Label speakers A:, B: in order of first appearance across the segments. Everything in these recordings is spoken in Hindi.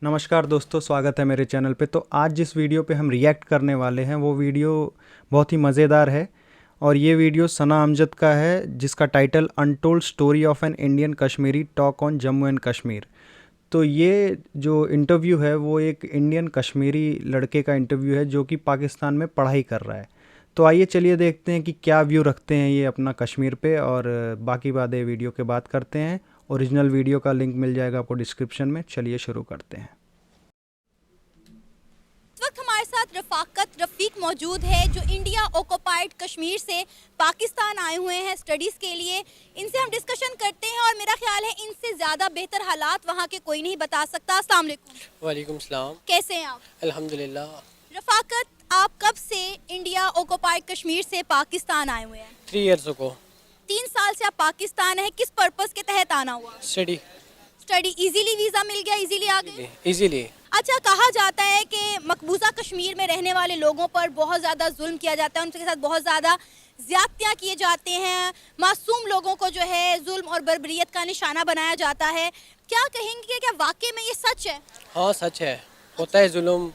A: नमस्कार दोस्तों, स्वागत है मेरे चैनल पे। तो आज जिस वीडियो पे हम रिएक्ट करने वाले हैं वो वीडियो बहुत ही मज़ेदार है और ये वीडियो सना अमजद का है जिसका title untold story of an Indian Kashmiri talk on Jammu and Kashmir. तो ये जो इंटरव्यू है वो एक इंडियन कश्मीरी लड़के का इंटरव्यू है जो कि पाकिस्तान में पढ़ाई कर रहा है। तो आइए चलिए देखते हैं कि क्या व्यू रखते हैं ये अपना कश्मीर पे, और बाकी बातें वीडियो के बाद करते हैं। ओरिजिनल वीडियो का लिंक मिल जाएगा आपको डिस्क्रिप्शन में। चलिए शुरू करते हैं।
B: इस वक्त हमारे साथ रफीक मौजूद है जो इंडिया ऑक्युपाइड कश्मीर से पाकिस्तान आए हुए हैं स्टडीज़ के लिए। इनसे हम डिस्कशन करते हैं और मेरा ख्याल है इनसे ज़्यादा बेहतर हालात वहाँ के कोई नहीं बता सकता। अस्सलाम वालेकुम।
C: वालेकुम सलाम।
B: कैसे हैं आप?
C: अल्हम्दुलिल्लाह।
B: रफाकत, आप कब से इंडिया ऑक्युपाइड कश्मीर से पाकिस्तान आए हुए हैं?
C: 3 इयर्स को
B: 3 साल से आप पाकिस्तान है, किस पर्पस के तहत आना हुआ?
C: स्टडी।
B: स्टडी। इजीली वीज़ा मिल गया, इजीली आ गए?
C: इजीली।
B: अच्छा, कहा जाता है कि मकबूजा कश्मीर में रहने वाले लोगों पर बहुत ज़्यादा जुल्म किया जाता है, उनके साथ बहुत ज़्यादा ज़्यादतियाँ किए जाते हैं, मासूम लोगों को जो है जुल्म और बर्बरियत का निशाना बनाया जाता है। क्या कहेंगे कि क्या वाकई में ये सच है?
C: हाँ सच है, होता है जुल्म।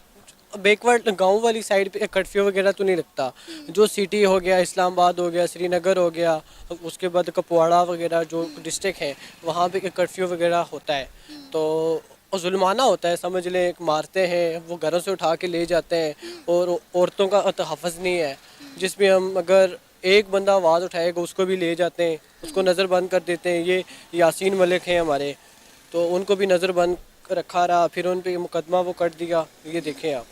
C: बैकवर्ड गांव वाली साइड पे कर्फ्यू वगैरह तो नहीं लगता। जो सिटी हो गया, इस्लामाबाद हो गया, श्रीनगर हो गया, उसके बाद कुपवाड़ा वगैरह जो डिस्ट्रिक्ट हैं वहाँ पे कर्फ्यू वगैरह होता है। तो जुल्माना होता है, समझ लें। मारते हैं, वो घरों से उठा के ले जाते हैं और औरतों का तहफ़्फ़ुज़ नहीं है। जिसमें हम अगर एक बंदा आवाज़ उठाएगा उसको भी ले जाते हैं, उसको नज़र बंद कर देते हैं। ये यासीन मलिक हैं हमारे, तो उनको भी नज़र बंद रखा रहा, फिर उन पर मुकदमा वो कर दिया। ये देखें आप।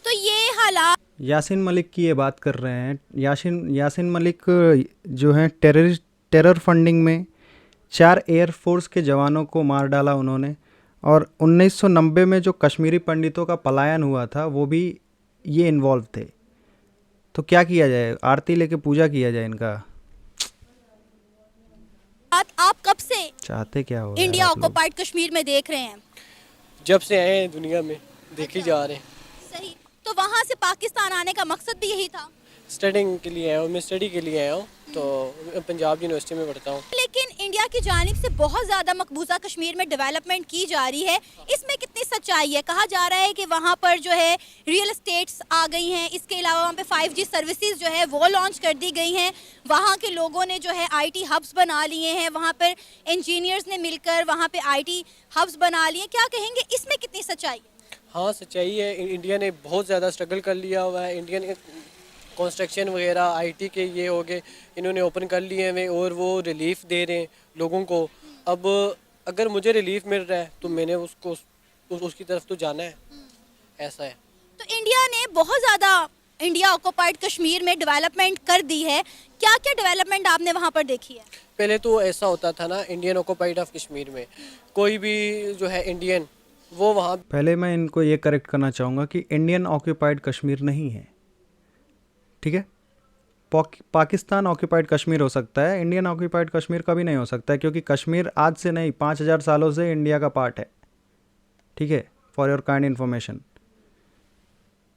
B: तो ये हालात
A: यासीन मलिक की ये बात कर रहे हैं। यासीन मलिक जो हैं टेरर फंडिंग में 4 एयरफोर्स के जवानों को मार डाला उन्होंने। और 1990 में जो कश्मीरी पंडितों का पलायन हुआ था वो भी ये इन्वॉल्व थे। तो क्या किया जाए, आरती लेके पूजा किया जाए इनका।
B: आप कब से
A: चाहते क्या हो
B: इंडिया
A: यार आप लोग?
B: ऑक्युपाइड कश्मीर में देख रहे हैं?
C: जब से आए हैं दुनिया में देखी जा रहे हैं।
B: सही। तो वहाँ से पाकिस्तान आने का मकसद भी यही था?
C: स्टडिंग के लिए आया हूँ, मैं स्टडी के लिए आया हूँ। तो पंजाब यूनिवर्सिटी में पढ़ता हूँ।
B: लेकिन इंडिया की जानिब से बहुत ज़्यादा मकबूजा कश्मीर में डेवलपमेंट की जा रही है, इसमें कितनी सच्चाई है? कहा जा रहा है कि वहाँ पर जो है रियल एस्टेट्स आ गई हैं, इसके अलावा वहाँ पे 5G सर्विसेज जो है वो लॉन्च कर दी गई हैं, वहाँ के लोगों ने जो है IT हब्स बना लिए हैं, वहाँ पर इंजीनियर्स ने मिलकर वहाँ पे IT हब्स बना लिए। क्या कहेंगे, इसमें कितनी सच्चाई है?
C: हाँ सच्चाई है। इंडिया ने बहुत ज़्यादा स्ट्रगल कर लिया हुआ है। इंडियन कंस्ट्रक्शन वगैरह IT के ये हो गए, इन्होंने ओपन कर लिए हैं और वो रिलीफ दे रहे हैं लोगों को। अब अगर मुझे रिलीफ मिल रहा है तो मैंने उसकी तरफ तो जाना है। ऐसा है।
B: तो इंडिया ने बहुत ज़्यादा इंडिया ऑक्युपाइड कश्मीर में डेवलपमेंट कर दी है। क्या क्या डेवलपमेंट आपने वहाँ पर देखी है?
C: पहले तो ऐसा होता था ना, इंडियन ऑक्युपाइड ऑफ कश्मीर में कोई भी जो है इंडियन वो वहाँ।
A: पहले मैं इनको ये करेक्ट करना चाहूँगा कि इंडियन ऑक्यूपाइड कश्मीर नहीं है, ठीक है। पाकिस्तान ऑक्यूपाइड कश्मीर हो सकता है, इंडियन ऑक्यूपाइड कश्मीर कभी नहीं हो सकता है, क्योंकि कश्मीर आज से नहीं 5000 सालों से इंडिया का पार्ट है, ठीक है। फॉर योर काइंड इन्फॉर्मेशन,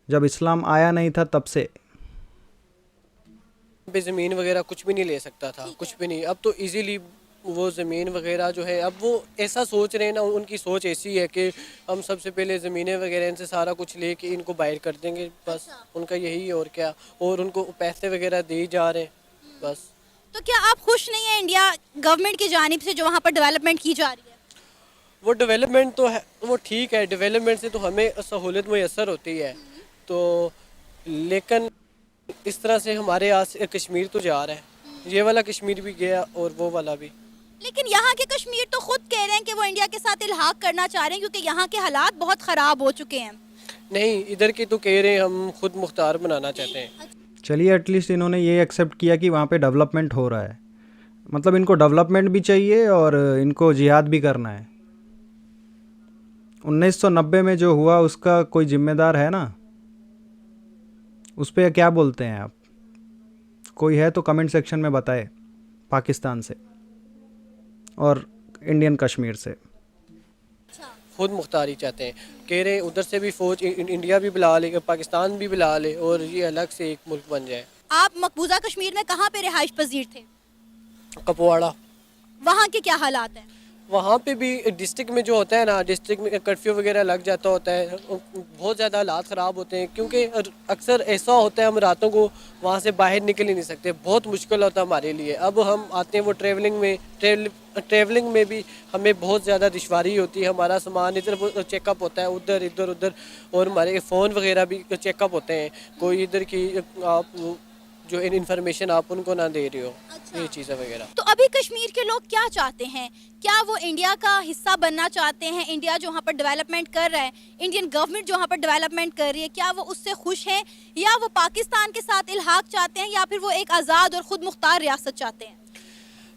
A: जब इस्लाम आया नहीं था तब से
C: पे ज़मीन वगैरह कुछ भी नहीं ले सकता था, कुछ भी नहीं। अब तो इजीली वो ज़मीन वगैरह जो है, अब वो ऐसा सोच रहे हैं ना, उनकी सोच ऐसी है कि हम सबसे पहले ज़मीनें वगैरह इनसे सारा कुछ लेके इनको बाहर कर देंगे, बस उनका यही है। और क्या, और उनको पैसे वगैरह दिए जा रहे हैं, बस।
B: तो क्या आप खुश नहीं हैं इंडिया गवर्नमेंट की जानिब से जो वहाँ पर डेवलपमेंट की जा रही है?
C: वो डेवलपमेंट तो है, वो ठीक है। डेवलपमेंट से तो हमें सहूलियत मैसर होती है, तो लेकिन इस तरह से हमारे यहाँ से कश्मीर तो जा रहा है, ये वाला कश्मीर भी गया और वो वाला भी।
B: लेकिन यहाँ के कश्मीर तो खुद कह रहे हैं कि वो इंडिया के साथ इल्हाक करना चाह रहे हैं क्योंकि यहाँ के हालात बहुत ख़राब हो चुके हैं।
C: नहीं, इधर के तो कह रहे हैं हम खुद मुख्तार बनाना चाहते हैं।
A: चलिए एटलीस्ट इन्होंने ये एक्सेप्ट किया कि वहाँ पे डेवलपमेंट हो रहा है। मतलब इनको डेवलपमेंट भी चाहिए और इनको जिहाद भी करना है। 1990 में जो हुआ उसका कोई जिम्मेदार है ना, उस पर क्या बोलते हैं आप? कोई है तो कमेंट सेक्शन में बताए, पाकिस्तान से और इंडियन कश्मीर से।
C: खुद मुख्तारी चाहते हैं, कह रहे हैं उधर से भी फौज इंडिया भी बुला ले, पाकिस्तान भी बुला ले और ये अलग से एक मुल्क बन जाए।
B: आप मकबूजा कश्मीर में कहाँ पे रिहाइश पजीर थे?
C: कुपवाड़ा।
B: वहाँ के क्या हालात हैं?
C: वहाँ पे भी डिस्ट्रिक्ट में जो होता है ना, डिस्ट्रिक्ट में कर्फ्यू वगैरह लग जाता होता है, बहुत ज़्यादा हालात ख़राब होते हैं, क्योंकि अक्सर ऐसा होता है हम रातों को वहाँ से बाहर निकल ही नहीं सकते, बहुत मुश्किल होता है हमारे लिए। अब हम आते हैं वो ट्रैवलिंग में भी हमें बहुत ज़्यादा दुश्वारी होती है, हमारा सामान इधर चेकअप होता है, उधर इधर उधर, और हमारे फ़ोन वगैरह भी चेकअप होते हैं, कोई इधर की आप जो इन्फॉर्मेशन आप उनको ना दे रहे हो, ये चीज़ें वगैरह।
B: तो अभी कश्मीर के लोग क्या चाहते हैं? क्या वो इंडिया का हिस्सा बनना चाहते हैं? इंडिया जो वहाँ पर डेवलपमेंट कर रहा है, इंडियन गवर्नमेंट जो वहाँ पर डेवलपमेंट कर रही है, क्या वो उससे खुश हैं, या वो पाकिस्तान के साथ इल्हाक चाहते हैं, या फिर वो एक आज़ाद और खुद मुख्तार रियासत चाहते हैं?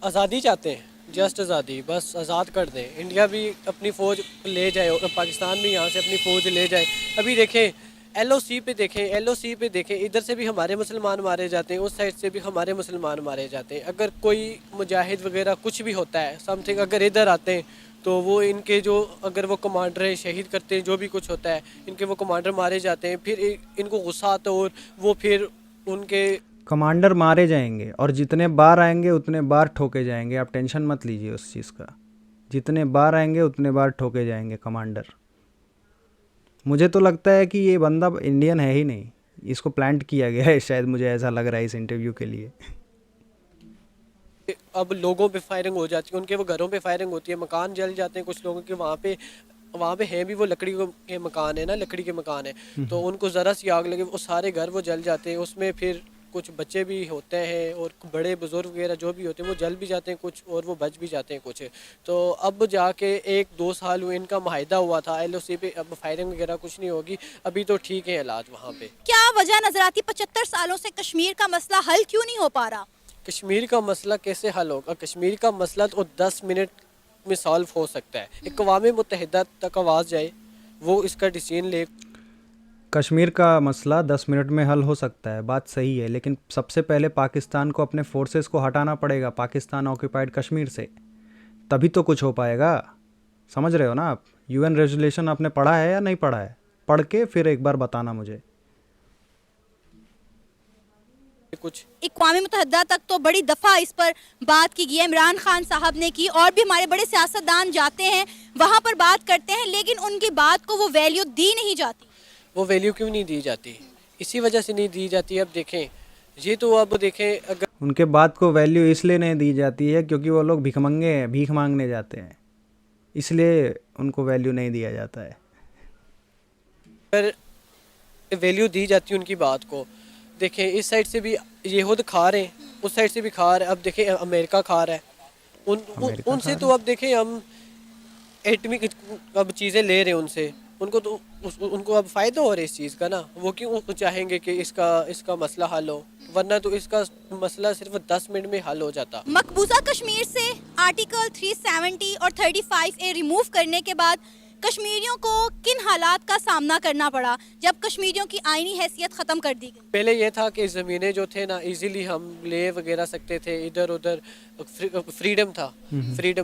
C: आज़ादी चाहते हैं, जस्ट आज़ादी, बस आज़ाद कर दें। इंडिया भी अपनी फ़ौज ले जाए और पाकिस्तान भी यहाँ से अपनी फ़ौज ले जाए। अभी देखें एलओसी पे देखें, इधर से भी हमारे मुसलमान मारे जाते हैं, उस साइड से भी हमारे मुसलमान मारे जाते हैं। अगर कोई मुजाहिद वगैरह कुछ भी होता है समथिंग, अगर इधर आते हैं तो वो इनके जो अगर वो कमांडर है शहीद करते हैं, जो भी कुछ होता है इनके वो कमांडर मारे जाते हैं, फिर इनको गुस्सा आता है और वो फिर उनके
A: कमांडर मारे जाएंगे और जितने बार आएंगे उतने बार ठोके जाएंगे। आप टेंशन मत लीजिए उस चीज़ का, जितने बार आएंगे उतने बार ठोके जाएंगे कमांडर। मुझे तो लगता है कि ये बंदा इंडियन है ही नहीं, इसको प्लांट किया गया है शायद, मुझे ऐसा लग रहा है इस इंटरव्यू के लिए।
C: अब लोगों पे फायरिंग हो जाती है, उनके वो घरों पे फायरिंग होती है, मकान जल जाते हैं कुछ लोगों के। वहाँ पे हैं भी वो लकड़ी के मकान है ना, लकड़ी के मकान है, तो उनको ज़रा सी आग लगे वो सारे घर वो जल जाते हैं। उसमें फिर कुछ बच्चे भी होते हैं और बड़े बुजुर्ग वगैरह जो भी होते हैं वो जल भी जाते हैं कुछ, और वो बच भी जाते हैं कुछ। तो अब जाके 1-2 साल हुए इनका माहिदा हुआ था एलओसी पे, अब फायरिंग वगैरह कुछ नहीं होगी, अभी तो ठीक है हालात वहाँ पे।
B: क्या वजह नजर आती 75 सालों से कश्मीर का मसला हल क्यों नहीं हो पा रहा?
C: कश्मीर का मसला कैसे हल होगा? कश्मीर का मसला तो 10 मिनट में सॉल्व हो सकता है। अक़वाम मुत्तहिदा तक आवाज़ जाए, वो इसका डिसीजन ले।
A: कश्मीर का मसला 10 मिनट में हल हो सकता है, बात सही है, लेकिन सबसे पहले पाकिस्तान को अपने फोर्सेस को हटाना पड़ेगा पाकिस्तान ऑक्यूपाइड कश्मीर से, तभी तो कुछ हो पाएगा। समझ रहे हो ना आप? यूएन रेजोल्यूशन आपने पढ़ा है या नहीं पढ़ा है? पढ़ के फिर एक बार बताना मुझे।
C: कुछ
B: इक़वाम मुत्तहिदा तक तो बड़ी दफ़ा इस पर बात की गई है, इमरान खान साहब ने की, और भी हमारे बड़े सियासतदान जाते हैं वहाँ पर बात करते हैं, लेकिन उनकी बात को वो वैल्यू दी नहीं जाती।
C: वो वैल्यू क्यों नहीं दी जाती? इसी वजह से नहीं दी जाती। अब देखें ये तो, अब देखें अगर
A: उनके बात को वैल्यू इसलिए नहीं दी जाती है क्योंकि वो लोग भिखमंगे हैं, भीख मांगने जाते हैं, इसलिए उनको वैल्यू नहीं दिया जाता है।
C: अगर वैल्यू दी जाती उनकी बात को, देखें इस साइड से भी यहूद खा रहे हैं, उस साइड से भी खा रहे हैं, अब देखें अमेरिका खा रहा है, उनसे तो अब देखें हम एटमिक अब चीज़ें ले रहे हैं उनसे, उनको अब फ़ायदा हो रहा है इस चीज़ का ना। वो क्यों चाहेंगे कि इसका मसला हल हो, वरना तो इसका मसला सिर्फ 10 मिनट में हल हो जाता।
B: मकबूजा कश्मीर से आर्टिकल 370 और 35A रिमूव करने के बाद कश्मीरियों को किन हालात का सामना करना पड़ा जब कश्मीरियों की आईनी हैसियत ख़त्म कर दी गई?
C: पहले ये था कि ज़मीनें जो थे ना इजीली हम ले वगैरह सकते थे, इधर उधर फ्रीडम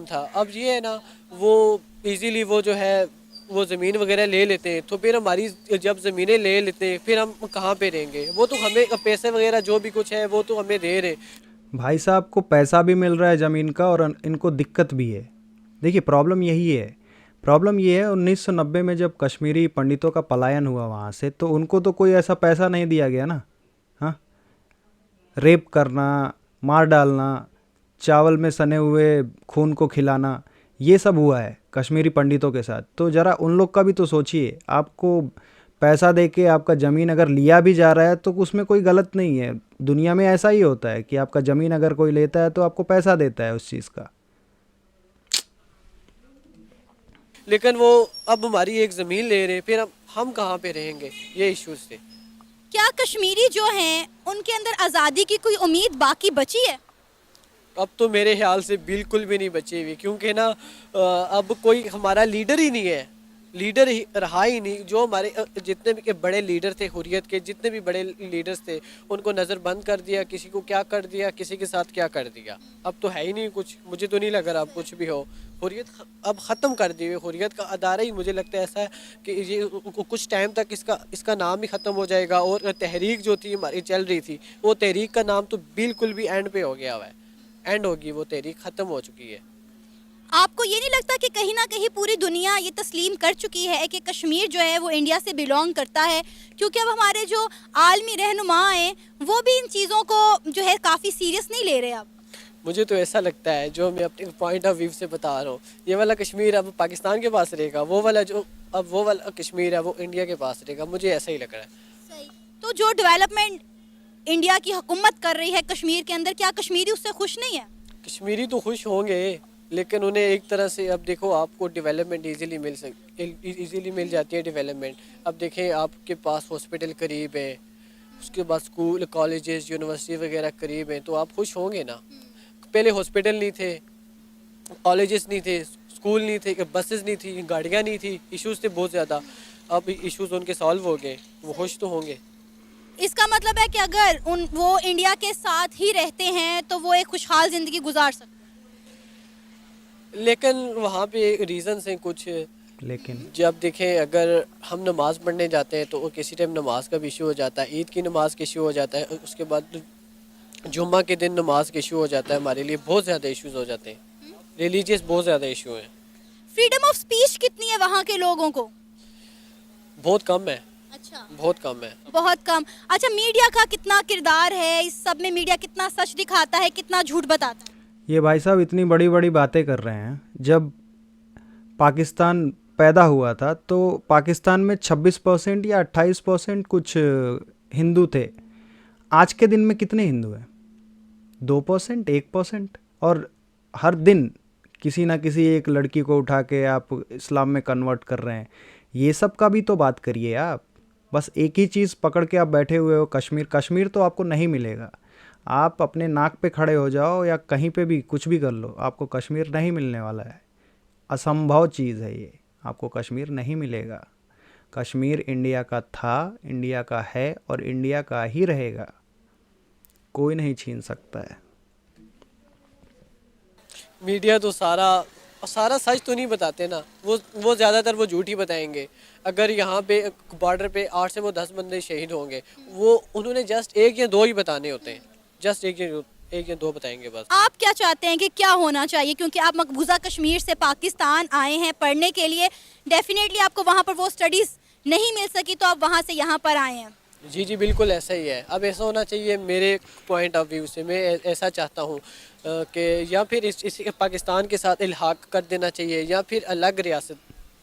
C: था। अब ये है ना, वो इजीली वो जो है वो ज़मीन वगैरह ले लेते हैं, तो फिर हमारी जब ज़मीनें ले लेते हैं फिर हम कहाँ पे रहेंगे? वो तो हमें पैसे वगैरह जो भी कुछ है वो तो हमें दे रहे।
A: भाई साहब को पैसा भी मिल रहा है ज़मीन का और इनको दिक्कत भी है। देखिए प्रॉब्लम यही है, प्रॉब्लम ये है 1990 में जब कश्मीरी पंडितों का पलायन हुआ वहाँ से, तो उनको तो कोई ऐसा पैसा नहीं दिया गया ना। हाँ, रेप करना, मार डालना, चावल में सने हुए खून को खिलाना, ये सब हुआ है कश्मीरी पंडितों के साथ। तो ज़रा उन लोग का भी तो सोचिए, आपको पैसा दे के आपका ज़मीन अगर लिया भी जा रहा है तो उसमें कोई गलत नहीं है। दुनिया में ऐसा ही होता है कि आपका ज़मीन अगर कोई लेता है तो आपको पैसा देता है उस चीज़ का।
C: लेकिन वो अब हमारी एक ज़मीन ले रहे हैं, फिर हम कहाँ पे रहेंगे? ये इश्यूज थे।
B: क्या कश्मीरी जो हैं उनके अंदर आज़ादी की कोई उम्मीद बाकी बची है?
C: अब तो मेरे ख्याल से बिल्कुल भी नहीं बची हुई, क्योंकि ना अब कोई हमारा लीडर ही नहीं है, लीडर ही रहा ही नहीं। जो हमारे जितने भी बड़े लीडर थे हुर्रियत के, जितने भी बड़े लीडर्स थे, उनको नज़र बंद कर दिया, किसी को क्या कर दिया, किसी के साथ क्या कर दिया। अब तो है ही नहीं कुछ, मुझे तो नहीं लग रहा अब कुछ भी हो। हुर्रियत अब ख़त्म कर दी हुई, हुर्रियत का अदारा ही मुझे लगता है ऐसा है कि ये कुछ टाइम तक इसका नाम ही ख़त्म हो जाएगा। और तहरीक जो थी हमारी चल रही थी, वो तहरीक का नाम तो बिल्कुल भी एंड पे हो गया हुआ है, एंड होगी, वो तहरीक ख़त्म हो चुकी है।
B: आपको ये नहीं लगता कि कहीं ना कहीं पूरी दुनिया ये तस्लीम कर चुकी है कि कश्मीर जो है वो इंडिया से बिलोंग करता है, क्योंकि अब हमारे जो आलमी रहनुमा हैं वो भी इन चीज़ों को जो है काफ़ी सीरियस नहीं ले रहे अब?
C: मुझे तो ऐसा लगता है, जो मैं अपने पॉइंट ऑफ व्यू से बता रहा हूँ, ये वाला कश्मीर अब पाकिस्तान के पास रहेगा, वो वाला कश्मीर है वो इंडिया के पास रहेगा, मुझे ऐसा ही लग रहा है।
B: सही। तो जो डेवलपमेंट इंडिया की हुकूमत कर रही है कश्मीर के अंदर, क्या कश्मीरी उससे खुश नहीं है?
C: कश्मीरी तो खुश होंगे, लेकिन उन्हें एक तरह से, अब देखो आपको डेवलपमेंट इजीली मिल जाती है डेवलपमेंट। अब देखें आपके पास हॉस्पिटल करीब है, उसके बाद स्कूल कॉलेजेस यूनिवर्सिटी वगैरह करीब हैं, तो आप खुश होंगे ना। पहले हॉस्पिटल नहीं थे, कॉलेजेस नहीं थे, स्कूल नहीं थे, बसेस नहीं थी, गाड़ियाँ नहीं थी, इश्यूज थे बहुत ज़्यादा। अब इश्यूज उनके सॉल्व हो गए, वो खुश तो होंगे।
B: इसका मतलब है कि अगर वो इंडिया के साथ ही रहते हैं तो वो एक खुशहाल ज़िंदगी गुजार सकते हैं।
C: लेकिन वहाँ पे रीजंस हैं कुछ,
A: लेकिन
C: जब देखें अगर हम नमाज़ पढ़ने जाते हैं तो किसी टाइम नमाज का भी इशू हो जाता है, ईद की नमाज का इशू हो जाता है, उसके बाद जुम्मा के दिन नमाज का इशू हो जाता है। हमारे लिए बहुत ज़्यादा इश्यूज हो जाते हैं, रिलीजियस बहुत ज़्यादा इशू हैं।
B: फ्रीडम ऑफ स्पीच कितनी है वहाँ के लोगों को?
C: बहुत कम है।
B: अच्छा,
C: बहुत कम है।
B: बहुत कम। अच्छा, मीडिया का कितना किरदार है इस सब में? मीडिया कितना सच दिखाता है, कितना झूठ बताता है?
A: ये भाई साहब इतनी बड़ी बड़ी बातें कर रहे हैं। जब पाकिस्तान पैदा हुआ था तो पाकिस्तान में 26% या 28% कुछ हिंदू थे। आज के दिन में कितने हिंदू हैं? 2%, 1%। और हर दिन किसी ना किसी एक लड़की को उठा के आप इस्लाम में कन्वर्ट कर रहे हैं। ये सब का भी तो बात करिए आप। बस एक ही चीज़ पकड़ के आप बैठे हुए हो, कश्मीर तो आपको नहीं मिलेगा। आप अपने नाक पे खड़े हो जाओ या कहीं पे भी कुछ भी कर लो, आपको कश्मीर नहीं मिलने वाला है। असंभव चीज़ है ये, आपको कश्मीर नहीं मिलेगा। कश्मीर इंडिया का था, इंडिया का है और इंडिया का ही रहेगा, कोई नहीं छीन सकता है।
C: मीडिया तो सारा सच तो नहीं बताते ना, वो ज़्यादातर वो झूठ ही बताएंगे। अगर यहाँ पे बॉर्डर पे 8 से 10 बंदे शहीद होंगे, वो उन्होंने जस्ट 1 या 2 ही बताने होते हैं, जस्ट एक या दो बताएंगे बस।
B: आप क्या चाहते हैं कि क्या होना चाहिए? क्योंकि आप मकबूजा कश्मीर से पाकिस्तान आए हैं पढ़ने के लिए, डेफिनेटली आपको वहाँ पर वो स्टडीज़ नहीं मिल सकी तो आप वहाँ से यहाँ पर आए हैं।
C: जी बिल्कुल ऐसा ही है। अब ऐसा होना चाहिए मेरे पॉइंट ऑफ व्यू से, मैं ऐसा चाहता हूँ कि या फिर इस पाकिस्तान के साथ इल्हाक कर देना चाहिए या फिर अलग रियासत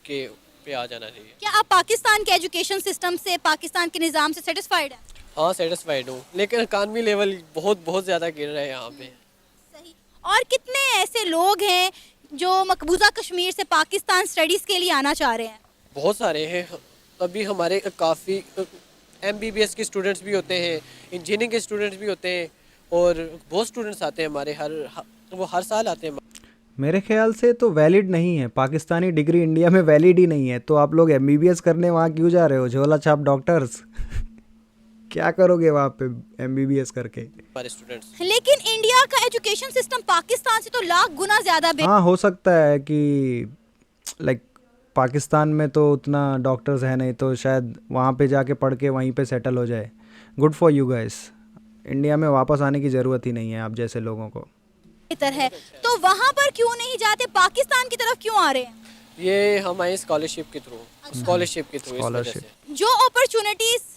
C: के पे आ जाना चाहिए।
B: क्या आप पाकिस्तान के एजुकेशन सिस्टम से, पाकिस्तान के निज़ाम से सेटिस्फाइड हैं?
C: हाँ सेटिस्फाइड हूँ, लेकिन इकानमी लेवल बहुत ज़्यादा गिर रहा है यहाँ पे।
B: सही। और कितने ऐसे लोग हैं जो मकबूजा कश्मीर से पाकिस्तान स्टडीज़ के लिए आना चाह रहे हैं?
C: बहुत सारे हैं। अभी हमारे काफ़ी MBBS के स्टूडेंट्स भी होते हैं, इंजीनियरिंग के स्टूडेंट्स भी होते हैं और बहुत स्टूडेंट्स आते हैं हमारे वो हर साल आते हैं।
A: मेरे ख्याल से तो वैलिड नहीं है, पाकिस्तानी डिग्री इंडिया में वैलिड ही नहीं है। तो आप लोग MBBS करने वहाँ क्यों जा रहे हो? झोला छाप डॉक्टर्स क्या करोगे वहाँ पे MBBS करके?
C: हमारे स्टूडेंट्स।
B: लेकिन इंडिया का एजुकेशन सिस्टम पाकिस्तान से तो लाख गुना ज़्यादा
A: हाँ, हो सकता है कि लाइक पाकिस्तान में तो उतना डॉक्टर्स है नहीं, तो शायद वहाँ पे जाके पढ़ के वहीं पे सेटल हो जाए। Good for you guys. India में वापस आने की ज़रूरत ही नहीं है आप जैसे लोगों को।
B: बेहतर है, तो वहाँ पर क्यों नहीं जाते? पाकिस्तान की तरफ क्यों आ रहे हैं?
C: ये हमारी स्कॉलरशिप के थ्रू इस वजह से।
A: स्कॉलरशिप।
B: जो अपॉर्चुनिटीज़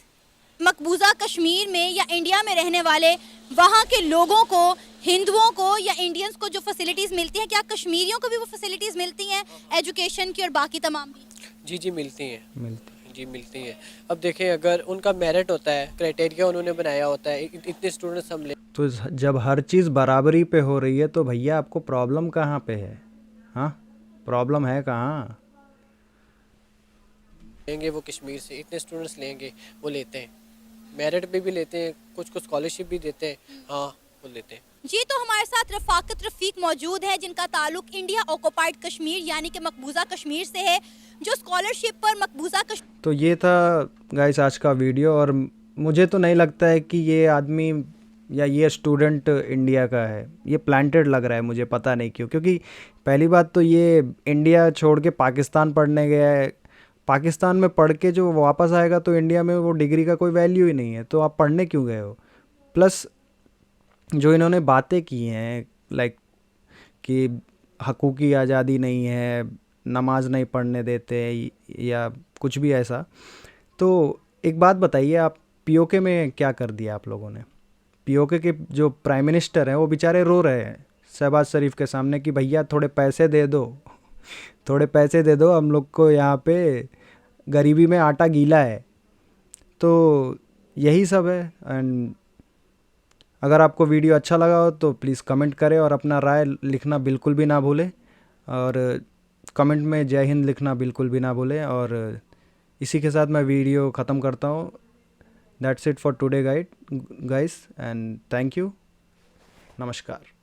B: मकबूजा कश्मीर में या इंडिया में रहने वाले वहाँ के लोगों को, हिंदुओं को या इंडियंस को जो फैसिलिटीज़ मिलती हैं, क्या कश्मीरियों को भी वो फैसिलिटीज़ मिलती हैं एजुकेशन की और बाकी तमाम भी?
C: जी मिलती हैं। अब देखें अगर उनका मेरिट होता है, क्राइटेरिया उन्होंने बनाया होता है, इतने स्टूडेंट्स हम ले,
A: तो जब हर चीज़ बराबरी पे हो रही है तो भैया आपको प्रॉब्लम कहाँ पे है? हाँ, प्रॉब्लम है कहाँ?
C: लेंगे वो कश्मीर से इतने स्टूडेंट्स लेंगे, वो लेते हैं, मेरिट पे भी लेते हैं, कुछ स्कॉलरशिप भी देते हैं। हाँ वो लेते हैं।
B: जी, तो हमारे साथ रफ़ाकत रफ़ीक मौजूद है जिनका ताल्लुक इंडिया ऑक्युपाइड कश्मीर यानी कि मकबूजा कश्मीर से है, जो स्कॉलरशिप पर मकबूजा कश्मीर।
A: तो ये था गाइस आज का वीडियो, और मुझे तो नहीं लगता है कि ये आदमी या ये स्टूडेंट इंडिया का है। ये प्लांटेड लग रहा है मुझे, पता नहीं क्यों। क्योंकि पहली बात तो ये इंडिया छोड़ के पाकिस्तान पढ़ने गया है, पाकिस्तान में पढ़ के जो वापस आएगा तो इंडिया में वो डिग्री का कोई वैल्यू ही नहीं है, तो आप पढ़ने क्यों गए हो? प्लस जो इन्होंने बातें की हैं लाइक कि हकूक़ की आज़ादी नहीं है, नमाज नहीं पढ़ने देते या कुछ भी ऐसा। तो एक बात बताइए, आप पीओके में क्या कर दिया आप लोगों ने? पीओके के जो प्राइम मिनिस्टर हैं वो बेचारे रो रहे हैं शहबाज शरीफ के सामने कि भैया थोड़े पैसे दे दो, थोड़े पैसे दे दो, हम लोग को यहाँ पे गरीबी में आटा गीला है। तो यही सब है। एंड अगर आपको वीडियो अच्छा लगा हो तो प्लीज़ कमेंट करें और अपना राय लिखना बिल्कुल भी ना भूलें, और कमेंट में जय हिंद लिखना बिल्कुल भी ना भूलें। और इसी के साथ मैं वीडियो ख़त्म करता हूँ। That's it for today guys, and thank you. नमस्कार।